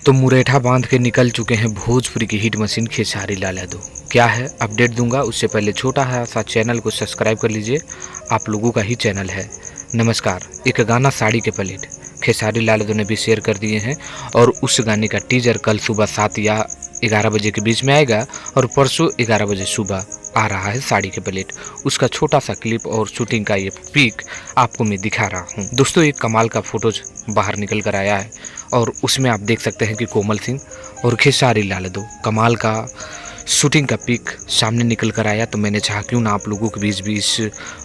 तो मुरेठा बांध के निकल चुके हैं भोजपुरी की हिट मशीन खेसारी लाल यादव। क्या है अपडेट दूंगा, उससे पहले छोटा है सा चैनल को सब्सक्राइब कर लीजिए, आप लोगों का ही चैनल है। नमस्कार। एक गाना साड़ी के प्लेट खेसारी लाल यादव ने भी शेयर कर दिए हैं और उस गाने का टीजर कल सुबह 7 या 11 बजे के बीच में आएगा और परसों 11 बजे सुबह आ रहा है साड़ी के प्लेट। उसका छोटा सा क्लिप और शूटिंग का ये पिक आपको मैं दिखा रहा हूँ। दोस्तों, एक कमाल का फोटोज बाहर निकल कर आया है और उसमें आप देख सकते हैं कि कोमल सिंह और खेसारी लाल यादव कमाल का शूटिंग का पिक सामने निकल कर आया। तो मैंने चाहा क्यों ना आप लोगों के बीच भी इस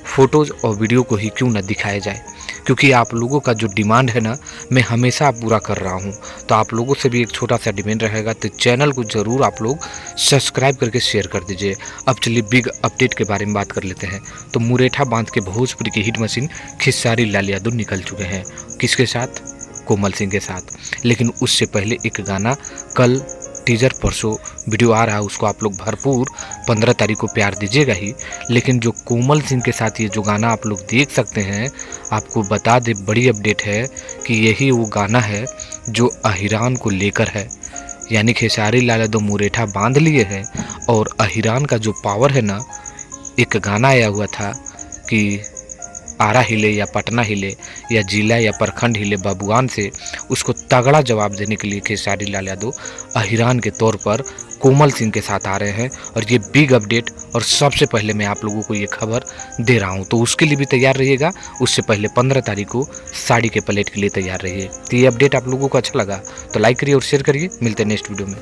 फोटोज़ और वीडियो को ही क्यों ना दिखाया जाए, क्योंकि आप लोगों का जो डिमांड है ना, मैं हमेशा पूरा कर रहा हूँ। तो आप लोगों से भी एक छोटा सा डिमांड रहेगा, तो चैनल को ज़रूर आप लोग सब्सक्राइब करके शेयर कर दीजिए। अब चलिए बिग अपडेट के बारे में बात कर लेते हैं। तो मुरेठा बांध के भोजपुरी की हिट मशीन खेसारी लाल यादव निकल चुके हैं। किसके साथ? कोमल सिंह के साथ। लेकिन उससे पहले एक गाना कल टीजर परसों वीडियो आ रहा है, उसको आप लोग भरपूर 15 तारीख को प्यार दीजिएगा ही। लेकिन जो कोमल सिंह के साथ ये जो गाना आप लोग देख सकते हैं, आपको बता दे बड़ी अपडेट है कि यही वो गाना है जो अहिरान को लेकर है। यानी खेसारी लाल यादव मुरेठा बांध लिए हैं और अहिरान का जो पावर है ना, एक गाना आया हुआ था कि आरा हिले या पटना हिले या जिला या प्रखंड हिले बबुआन से, उसको तगड़ा जवाब देने के लिए खेसारी लाल यादव अहिरान के तौर पर कोमल सिंह के साथ आ रहे हैं। और ये बिग अपडेट और सबसे पहले मैं आप लोगों को ये खबर दे रहा हूँ, तो उसके लिए भी तैयार रहिएगा। उससे पहले 15 तारीख को साड़ी के प्लेट के लिए तैयार रहिए। तो ये अपडेट आप लोगों को अच्छा लगा तो लाइक करिए और शेयर करिए। मिलते हैं नेक्स्ट वीडियो में।